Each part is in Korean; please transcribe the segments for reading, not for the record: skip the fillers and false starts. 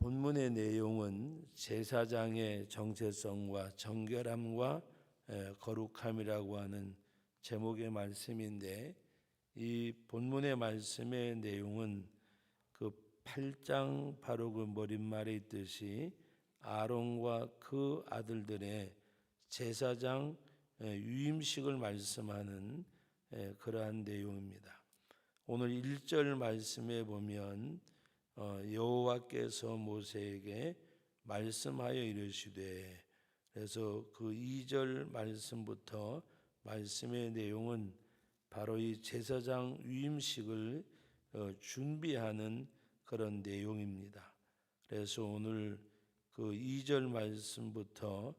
본문의 내용은 제사장의 정체성과 정결함과 거룩함이라고 하는 제목의 말씀인데, 이 본문의 말씀의 내용은 그 8장 바로 그 머릿말에 있듯이 아론과 그 아들들의 제사장 유임식을 말씀하는 그러한 내용입니다. 오늘 1절 말씀에 보면 여호와께서 모세에게 말씀하여 이르시되, 그래서 그 2절 말씀부터 말씀의 내용은 바로 이 제사장 위임식을 준비하는 그런 내용입니다. 그래서 오늘 그 2절 말씀부터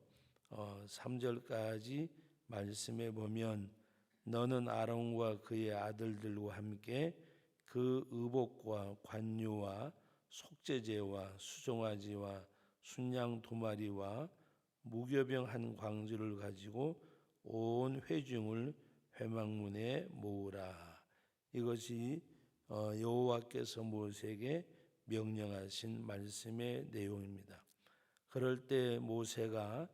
3절까지 말씀에 보면 너는 아론과 그의 아들들과 함께 그 의복과 관유와 속죄제와 수송아지와 순양 두 마리와 무교병 한 광주를 가지고 온 회중을 회막문에 모으라. 이것이 여호와께서 모세에게 명령하신 말씀의 내용입니다. 그럴 때 모세가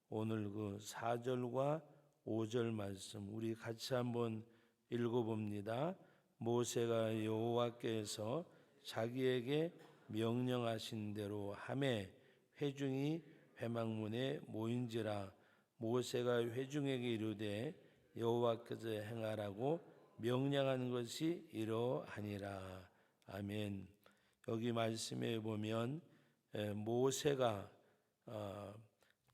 오늘 그 4절과 5절 말씀 우리 같이 한번 읽어봅니다. 모세가 여호와께서 자기에게 명령하신 대로 하매 회중이 회막문에 모인지라. 모세가 회중에게 이르되 여호와께서 행하라고 명령한 것이 이러하니라. 아멘. 여기 말씀에 보면 모세가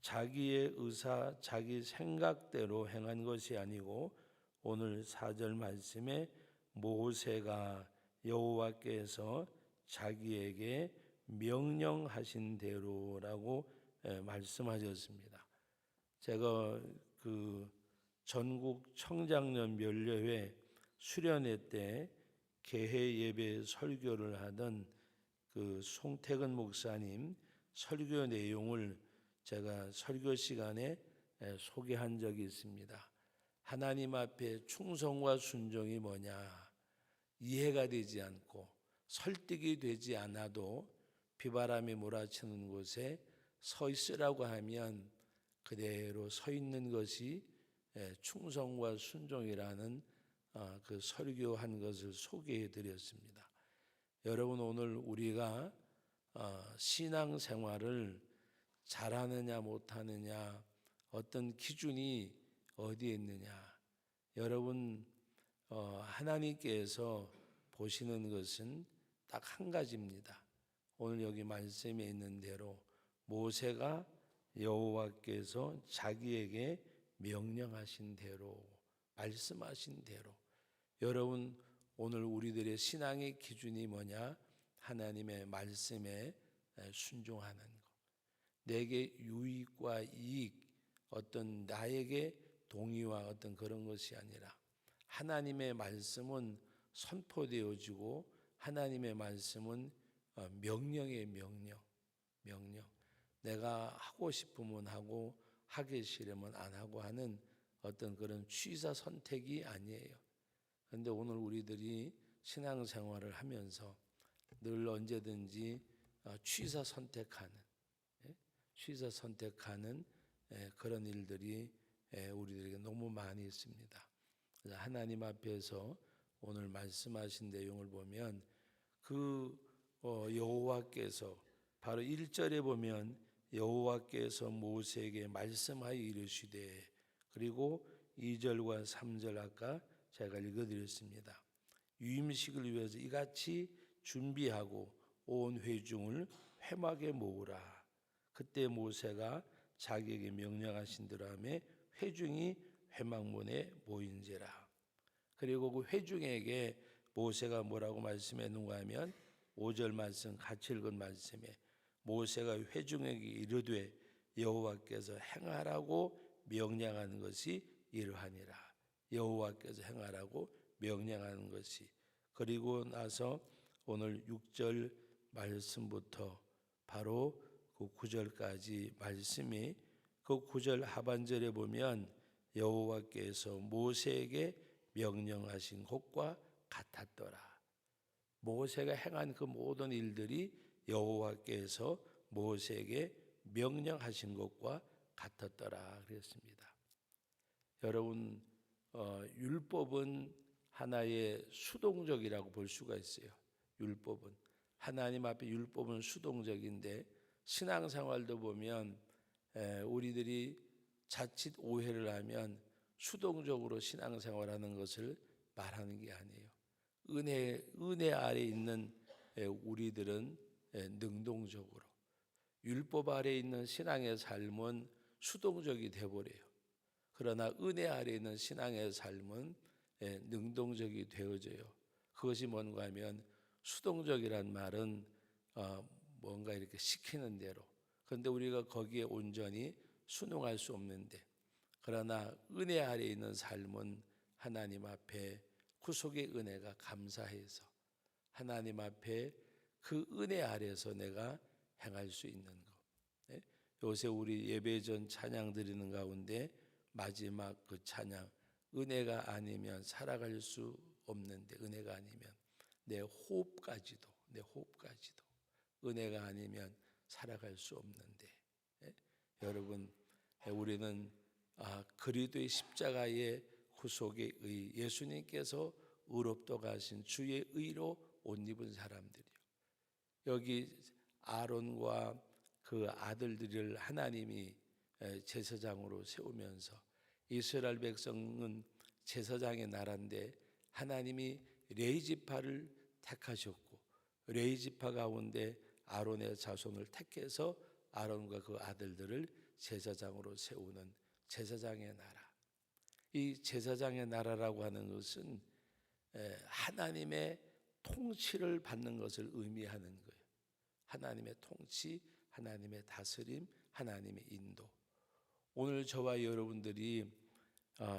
자기의 의사, 자기 생각대로 행한 것이 아니고, 오늘 4절 말씀에 모세가 여호와께서 자기에게 명령하신 대로라고 말씀하셨습니다. 제가 그 전국 청장년 면례회 수련회 때 개회 예배 설교를 하던 그 송태근 목사님 설교 내용을 제가 설교 시간에 소개한 적이 있습니다. 하나님 앞에 충성과 순종이 뭐냐, 이해가 되지 않고 설득이 되지 않아도 비바람이 몰아치는 곳에 서 있으라고 하면 그대로 서 있는 것이 충성과 순종이라는 그 설교한 것을 소개해 드렸습니다. 여러분, 오늘 우리가 신앙생활을 잘하느냐 못하느냐, 어떤 기준이 어디에 있느냐, 여러분 하나님께서 보시는 것은 딱 한 가지입니다. 오늘 여기 말씀에 있는 대로 모세가 여호와께서 자기에게 명령하신 대로, 말씀하신 대로, 여러분 오늘 우리들의 신앙의 기준이 뭐냐? 하나님의 말씀에 순종하는 것. 내게 유익과 이익, 어떤 나에게 동의와 어떤 그런 것이 아니라 하나님의 말씀은 선포되어지고 하나님의 말씀은 명령의 명령. 내가 하고 싶으면 하고 하기 싫으면 안 하고 하는 어떤 그런 취사 선택이 아니에요. 그런데 오늘 우리들이 신앙생활을 하면서 늘 언제든지 취사 선택하는 그런 일들이 우리들에게 너무 많이 있습니다. 하나님 앞에서 오늘 말씀하신 내용을 보면 그 여호와께서 바로 1절에 보면 여호와께서 모세에게 말씀하여 이르시되, 그리고 2절과 3절 아까 제가 읽어드렸습니다. 유임식을 위해서 이같이 준비하고 온 회중을 회막에 모으라. 그때 모세가 자기에게 명령하신 대로 하며 회중이 회막문에 모인지라. 그리고 그 회중에게 모세가 뭐라고 말씀했는가 하면 5절 말씀 같이 읽은 말씀에 모세가 회중에게 이르되 여호와께서 행하라고 명령하는 것이 이러하니라. 여호와께서 행하라고 명령하는 것이. 그리고 나서 오늘 6절 말씀부터 바로 그 9절까지 말씀이, 그 9절 하반절에 보면 여호와께서 모세에게 명령하신 것과 같았더라. 모세가 행한 그 모든 일들이 여호와께서 모세에게 명령하신 것과 같았더라 그랬습니다. 여러분, 율법은 하나의 수동적이라고 볼 수가 있어요. 율법은 하나님 앞에 율법은 수동적인데 신앙생활도 보면 우리들이 자칫 오해를 하면 수동적으로 신앙생활하는 것을 말하는 게 아니에요. 은혜 아래 있는 우리들은 능동적으로, 율법 아래 있는 신앙의 삶은 수동적이 되어버려요. 그러나 은혜 아래 있는 신앙의 삶은 능동적이 되어져요. 그것이 뭔가 하면 수동적이란 말은 뭔가 이렇게 시키는 대로, 그런데 우리가 거기에 온전히 순응할 수 없는데, 그러나 은혜 아래 있는 삶은 하나님 앞에 구속의 은혜가 감사해서 하나님 앞에 그 은혜 아래서 내가 행할 수 있는 것. 요새 우리 예배 전 찬양 드리는 가운데 마지막 그 찬양, 은혜가 아니면 살아갈 수 없는데, 은혜가 아니면 내 호흡까지도 은혜가 아니면 살아갈 수 없는데, 여러분, 우리는 그리스도의 십자가의 구속의 의, 예수님께서 의롭다고 하신 주의 의로 옷 입은 사람들이요. 여기 아론과 그 아들들을 하나님이 제사장으로 세우면서, 이스라엘 백성은 제사장의 나라인데 하나님이 레위지파를 택하셨고, 레위지파 가운데 아론의 자손을 택해서 아론과 그 아들들을 제사장으로 세우는 제사장의 나라. 이 제사장의 나라라고 하는 것은 하나님의 통치를 받는 것을 의미하는 거예요. 하나님의 통치, 하나님의 다스림, 하나님의 인도. 오늘 저와 여러분들이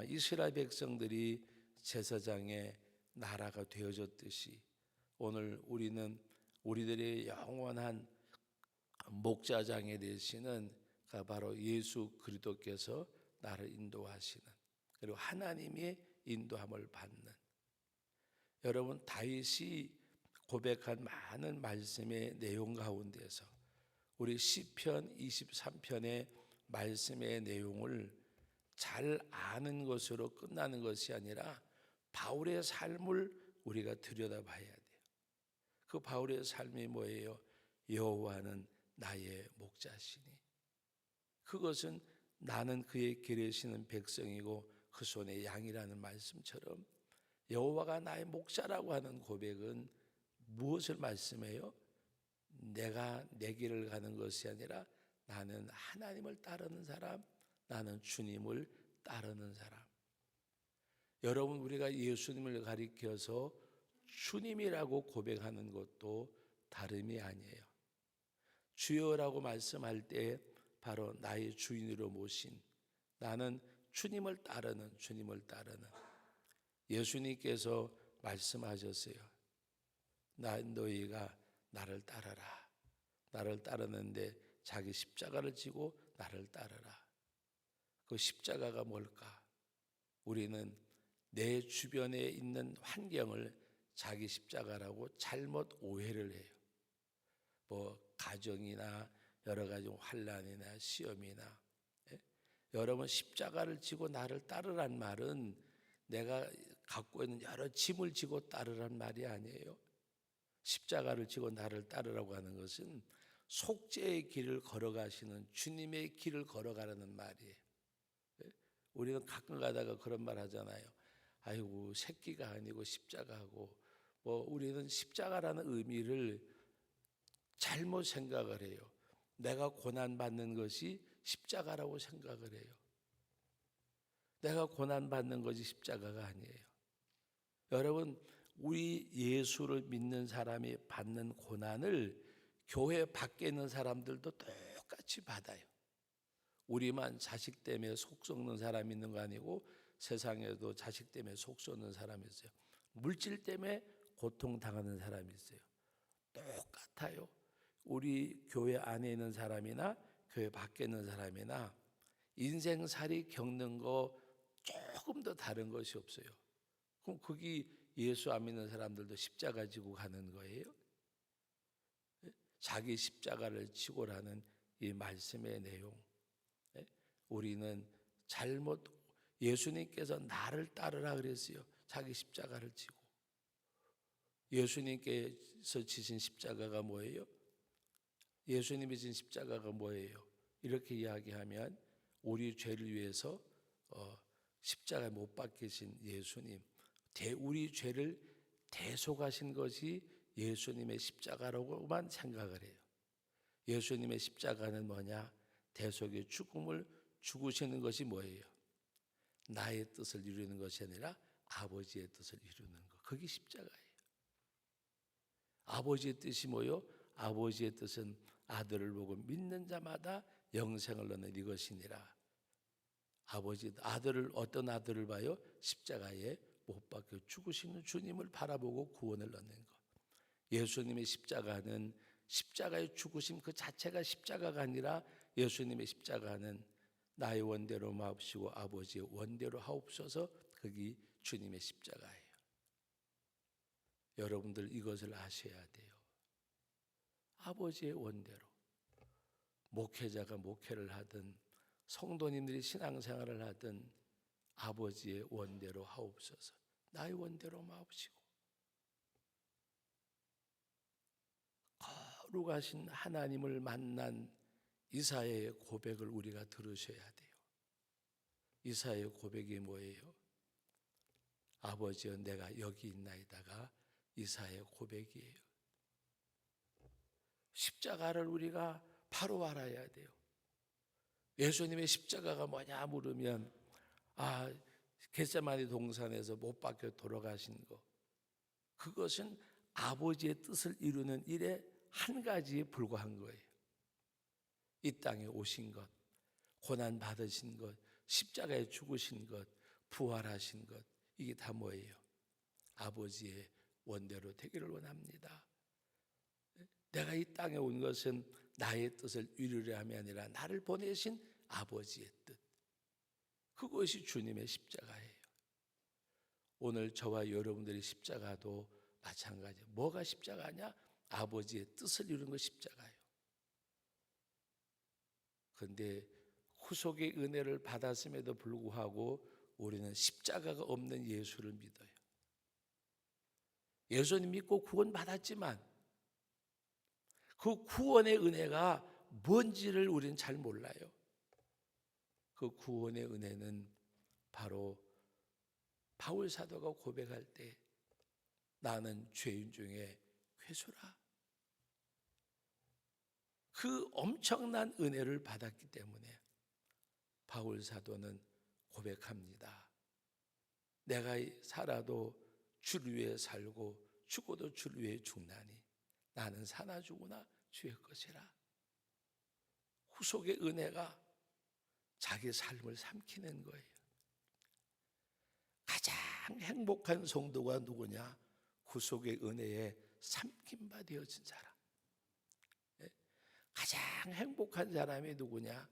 이스라엘 백성들이 제사장의 나라가 되어졌듯이, 오늘 우리는 우리들의 영원한 목자장이 되시는 바로 예수 그리스도께서 나를 인도하시는, 그리고 하나님의 인도함을 받는, 여러분, 다윗이 고백한 많은 말씀의 내용 가운데서 우리 시편 23편의 말씀의 내용을 잘 아는 것으로 끝나는 것이 아니라 바울의 삶을 우리가 들여다봐야 돼요. 그 바울의 삶이 뭐예요? 여호와는 나의 목자시니, 그것은 나는 그의 기르시는 백성이고 그 손의 양이라는 말씀처럼 여호와가 나의 목자라고 하는 고백은 무엇을 말씀해요? 내가 내 길을 가는 것이 아니라 나는 하나님을 따르는 사람, 나는 주님을 따르는 사람. 여러분, 우리가 예수님을 가리켜서 주님이라고 고백하는 것도 다름이 아니에요. 주여라고 말씀할 때 바로 나의 주인으로 모신, 나는 주님을 따르는 예수님께서 말씀하셨어요. 너희가 나를 따르라. 나를 따르는데 자기 십자가를 지고 나를 따르라. 그 십자가가 뭘까? 우리는 내 주변에 있는 환경을 자기 십자가라고 잘못 오해를 해요. 가정이나 여러 가지 환난이나 시험이나, 여러분, 십자가를 지고 나를 따르란 말은 내가 갖고 있는 여러 짐을 지고 따르란 말이 아니에요. 십자가를 지고 나를 따르라고 하는 것은 속죄의 길을 걸어가시는 주님의 길을 걸어가라는 말이에요. 우리는 가끔 가다가 그런 말 하잖아요. 아이고, 새끼가 아니고 십자가고, 우리는 십자가라는 의미를 잘못 생각을 해요. 내가 고난받는 것이 십자가라고 생각을 해요. 내가 고난받는 것이 십자가가 아니에요. 여러분, 우리 예수를 믿는 사람이 받는 고난을 교회 밖에 있는 사람들도 똑같이 받아요. 우리만 자식 때문에 속 썩는 사람이 있는 거 아니고 세상에도 자식 때문에 속 썩는 사람이 있어요. 물질 때문에 고통당하는 사람이 있어요. 똑같아요. 우리 교회 안에 있는 사람이나 교회 밖에 있는 사람이나 인생살이 겪는 거 조금 더 다른 것이 없어요. 그럼 거기 예수 안 믿는 사람들도 십자가 지고 가는 거예요? 자기 십자가를 지고라는 이 말씀의 내용. 우리는 잘못 예수님께서 나를 따르라 그랬어요. 자기 십자가를 지고. 예수님께서 지신 십자가가 뭐예요? 예수님이 지신 십자가가 뭐예요? 이렇게 이야기하면 우리 죄를 위해서 십자가에 못 박히신 예수님, 우리 죄를 대속하신 것이 예수님의 십자가라고만 생각을 해요. 예수님의 십자가는 뭐냐? 대속의 죽음을 죽으시는 것이 뭐예요? 나의 뜻을 이루는 것이 아니라 아버지의 뜻을 이루는 것. 그게 십자가예요. 아버지의 뜻이 뭐요? 아버지의 뜻은 아들을 보고 믿는 자마다 영생을 얻는 이것이니라. 아들을, 어떤 아들을 봐요? 십자가에 못 박혀 죽으시는 주님을 바라보고 구원을 얻는 것. 예수님의 십자가는 십자가의 죽으심 그 자체가 십자가가 아니라 예수님의 십자가는 나의 원대로 마옵시고 아버지의 원대로 하옵소서. 그게 주님의 십자가예요. 여러분들 이것을 아셔야 돼요. 아버지의 원대로. 목회자가 목회를 하든 성도님들이 신앙생활을 하든 아버지의 원대로 하옵소서. 나의 원대로 마옵시고. 거룩하신 하나님을 만난 이사야의 고백을 우리가 들으셔야 돼요. 이사야의 고백이 뭐예요? 아버지여 내가 여기 있나이다가 이사야의 고백이에요. 십자가를 우리가 바로 알아야 돼요. 예수님의 십자가가 뭐냐 물으면 겟세마네 동산에서 못 박혀 돌아가신 것, 그것은 아버지의 뜻을 이루는 일에 한 가지에 불과한 거예요. 이 땅에 오신 것, 고난 받으신 것, 십자가에 죽으신 것, 부활하신 것, 이게 다 뭐예요? 아버지의 원대로 되기를 원합니다. 내가 이 땅에 온 것은 나의 뜻을 이루려 함이 아니라 나를 보내신 아버지의 뜻, 그것이 주님의 십자가예요. 오늘 저와 여러분들의 십자가도 마찬가지예요. 뭐가 십자가냐? 아버지의 뜻을 이루는 것이 십자가예요. 그런데 후속의 은혜를 받았음에도 불구하고 우리는 십자가가 없는 예수를 믿어요. 예수님 믿고 구원 받았지만 그 구원의 은혜가 뭔지를 우리는 잘 몰라요. 그 구원의 은혜는 바로 바울 사도가 고백할 때 나는 죄인 중에 괴수라. 그 엄청난 은혜를 받았기 때문에 바울 사도는 고백합니다. 내가 살아도 주를 위해 살고 죽어도 주를 위해 죽나니 나는 사나 죽으나 주의 것이라. 후속의 은혜가 자기 삶을 삼키는 거예요. 가장 행복한 성도가 누구냐? 후속의 은혜에 삼킴바 되어진 사람. 가장 행복한 사람이 누구냐?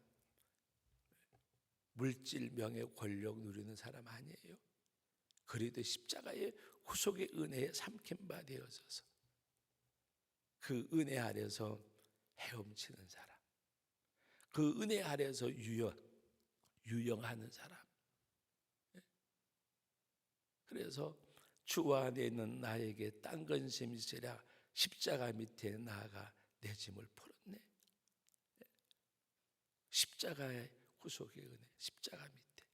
물질, 명예, 권력 누리는 사람 아니에요. 그래도 십자가의 후속의 은혜에 삼킴바 되어져서 그 은혜 아래서 헤엄치는 사람, 그 은혜 아래서 유영하는 사람. 그래서 주 안에 있는 나에게 딴 근심이 있으랴 십자가 밑에 나아가 내 짐을 풀었네. 십자가의 후속의 은혜, 십자가 밑에.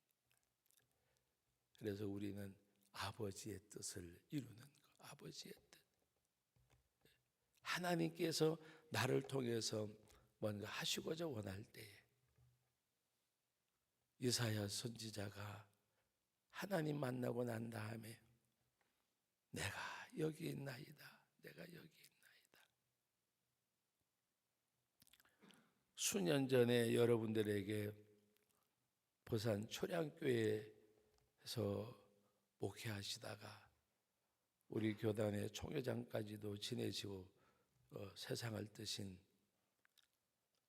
그래서 우리는 아버지의 뜻을 이루는 것, 아버지의 뜻. 하나님께서 나를 통해서 뭔가 하시고자 원할 때에 이사야 선지자가 하나님 만나고 난 다음에 내가 여기 있나이다, 내가 여기 있나이다. 수년 전에 여러분들에게 부산 초량교회에서 목회하시다가 우리 교단의 총회장까지도 지내시고 세상을 뜨신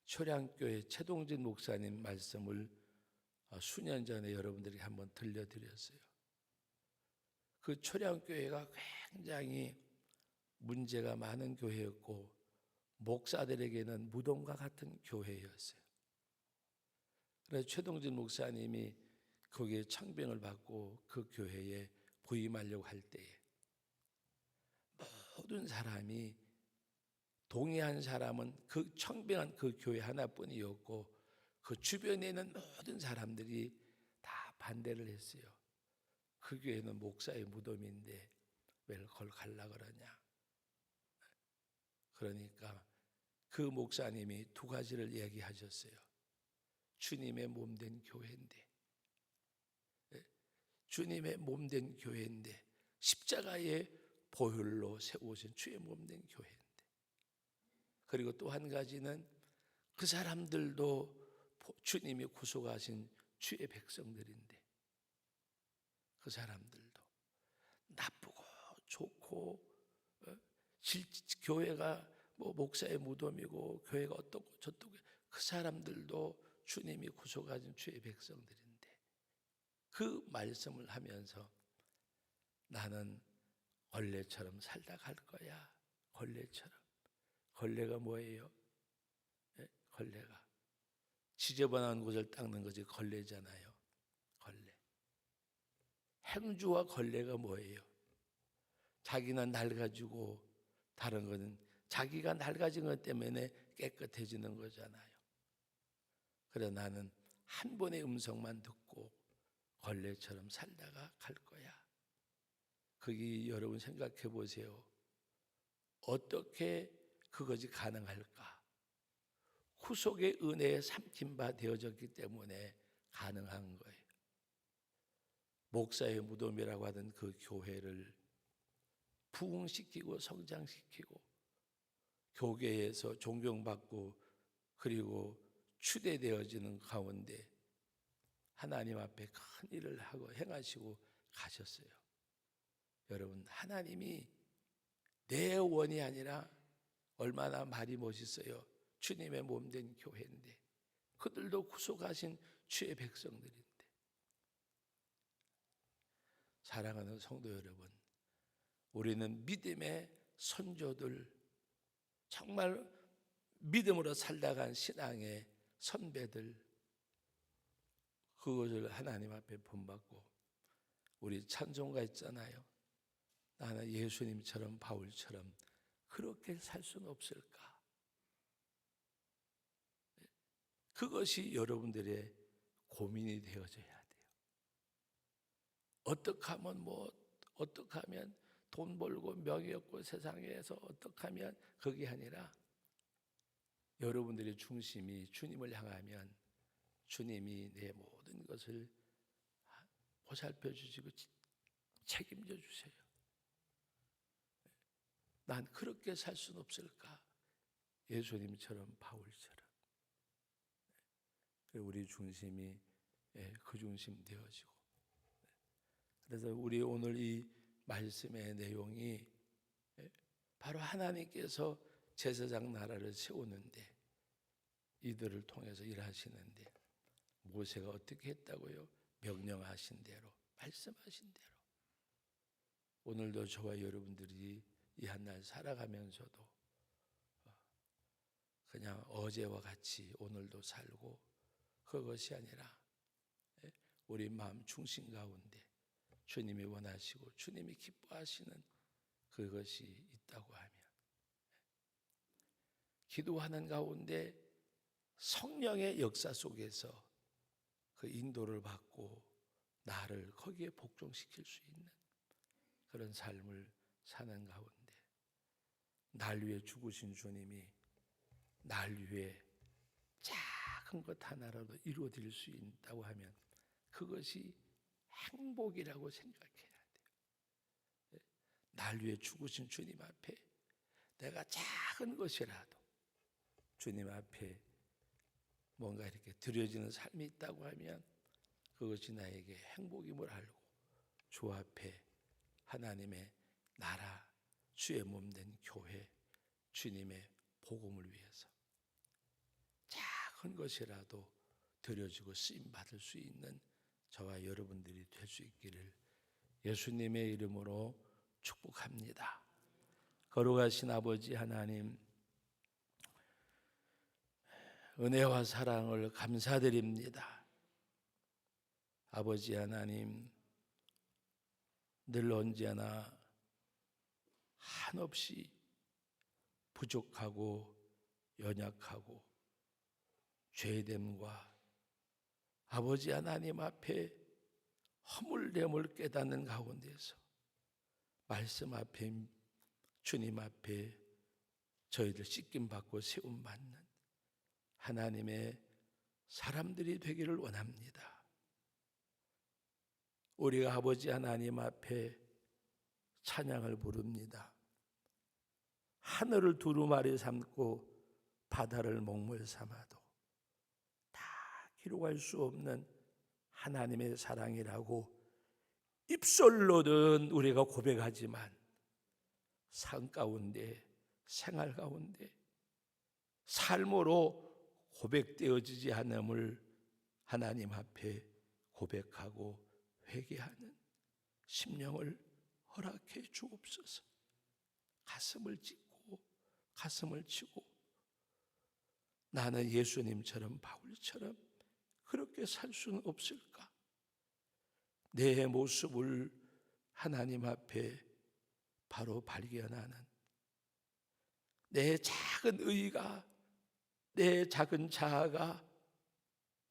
초량교회 최동진 목사님 말씀을 수년 전에 여러분들에게 한번 들려드렸어요. 그 초량교회가 굉장히 문제가 많은 교회였고 목사들에게는 무덤과 같은 교회였어요. 그래서 최동진 목사님이 거기에 청빙을 받고 그 교회에 부임하려고 할 때에 모든 사람이 동의한 사람은 그 청빙한 그 교회 하나뿐이었고 그 주변에 있는 모든 사람들이 다 반대를 했어요. 그 교회는 목사의 무덤인데 왜 그걸 갈라 그러냐. 그러니까 그 목사님이 두 가지를 얘기하셨어요. 주님의 몸된 교회인데, 주님의 몸된 교회인데, 십자가의 보혈로 세우신 주의 몸된 교회인데, 그리고 또 한 가지는 그 사람들도 주님이 구속하신 주의 백성들인데, 그 사람들도 나쁘고 좋고 교회가 뭐 목사의 무덤이고 교회가 어떻고 저떻고 그 사람들도 주님이 구속하신 주의 백성들인데, 그 말씀을 하면서 나는 걸레처럼 살다 갈 거야. 걸레처럼. 걸레가 뭐예요? 걸레가 지저분한 곳을 닦는 것이 걸레잖아요. 걸레. 행주와 걸레가 뭐예요? 자기는 낡아지고 다른 것은 자기가 낡아진 것 때문에 깨끗해지는 거잖아요. 그래 나는 한 번의 음성만 듣고 걸레처럼 살다가 갈 거야. 거기 여러분 생각해 보세요. 어떻게 그것이 가능할까? 구속의 은혜에 삼킨 바 되어졌기 때문에 가능한 거예요. 목사의 무덤이라고 하던 그 교회를 부흥시키고 성장시키고 교계에서 존경받고 그리고 추대되어지는 가운데 하나님 앞에 큰 일을 하고 행하시고 가셨어요. 여러분, 하나님이 내 원이 아니라 얼마나 말이 멋있어요. 주님의 몸된 교회인데 그들도 구속하신 주의 백성들인데. 사랑하는 성도 여러분, 우리는 믿음의 선조들, 정말 믿음으로 살다간 신앙의 선배들, 그것을 하나님 앞에 본받고 우리 찬송가 있잖아요. 나는 예수님처럼 바울처럼 그렇게 살 수는 없을까? 그것이 여러분들의 고민이 되어져야 돼요. 어떻게 하면 돈 벌고 명예 얻고 세상에서 어떻게 하면 그게 아니라 여러분들의 중심이 주님을 향하면 주님이 내 모든 것을 보살펴 주시고 책임져 주세요. 난 그렇게 살 수는 없을까? 예수님처럼 바울처럼. 우리 중심이 그 중심 되어지고. 그래서 우리 오늘 이 말씀의 내용이 바로 하나님께서 제사장 나라를 세우는데 이들을 통해서 일하시는데 모세가 어떻게 했다고요? 명령하신 대로, 말씀하신 대로. 오늘도 저와 여러분들이 이 한날 살아가면서도 그냥 어제와 같이 오늘도 살고 그것이 아니라 우리 마음 중심 가운데 주님이 원하시고 주님이 기뻐하시는 그것이 있다고 하면 기도하는 가운데 성령의 역사 속에서 그 인도를 받고 나를 거기에 복종시킬 수 있는 그런 삶을 사는 가운데 날 위해 죽으신 주님이 날 위해 작은 것 하나라도 이루어질 수 있다고 하면 그것이 행복이라고 생각해야 돼요. 날 위해 죽으신 주님 앞에 내가 작은 것이라도 주님 앞에 뭔가 이렇게 드려지는 삶이 있다고 하면 그것이 나에게 행복임을 알고 주 앞에 하나님의 나라, 주의 몸된 교회, 주님의 복음을 위해서 작은 것이라도 드려지고 쓰임받을 수 있는 저와 여러분들이 될 수 있기를 예수님의 이름으로 축복합니다. 거룩하신 아버지 하나님, 은혜와 사랑을 감사드립니다. 아버지 하나님, 늘 언제나 한없이 부족하고 연약하고 죄됨과 아버지 하나님 앞에 허물됨을 깨닫는 가운데서 말씀 앞에, 주님 앞에 저희들 씻김받고 세움받는 하나님의 사람들이 되기를 원합니다. 우리가 아버지 하나님 앞에 찬양을 부릅니다. 하늘을 두루마리 삼고 바다를 먹물 삼아도 다 기록할 수 없는 하나님의 사랑이라고 입술로는 우리가 고백하지만 삶 가운데, 생활 가운데 삶으로 고백되어지지 않음을 하나님 앞에 고백하고 회개하는 심령을 허락해 주옵소서. 가슴을 찢고 가슴을 치고 나는 예수님처럼 바울처럼 그렇게 살 수는 없을까? 내 모습을 하나님 앞에 바로 발견하는 내 작은 의가, 내 작은 자아가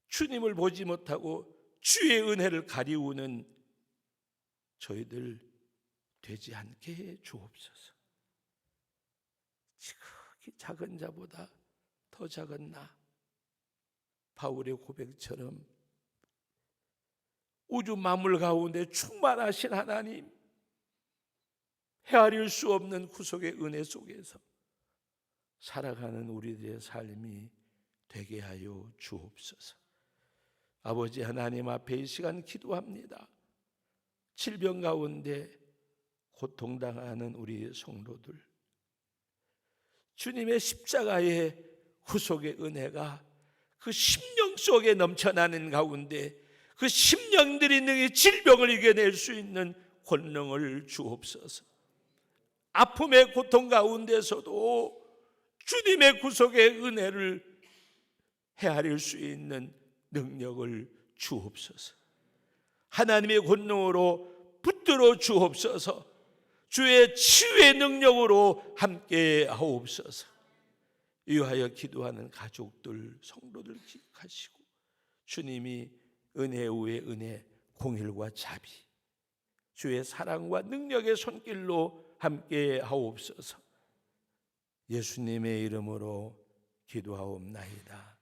주님을 보지 못하고 주의 은혜를 가리우는 저희들 되지 않게 해 주옵소서. 지극히 작은 자보다 더 작은 나, 바울의 고백처럼 우주 만물 가운데 충만하신 하나님, 헤아릴 수 없는 구속의 은혜 속에서 살아가는 우리들의 삶이 되게 하여 주옵소서. 아버지 하나님 앞에 이 시간 기도합니다. 질병 가운데 고통당하는 우리 성도들, 주님의 십자가의 구속의 은혜가 그 심령 속에 넘쳐나는 가운데 그 심령들이 능히 질병을 이겨낼 수 있는 권능을 주옵소서. 아픔의 고통 가운데서도 주님의 구속의 은혜를 헤아릴 수 있는 능력을 주옵소서. 하나님의 권능으로 붙들어 주옵소서. 주의 치유의 능력으로 함께 하옵소서. 이하여 기도하는 가족들, 성도들 기억하시고 주님이 은혜 위에 은혜, 공일과 자비, 주의 사랑과 능력의 손길로 함께 하옵소서. 예수님의 이름으로 기도하옵나이다.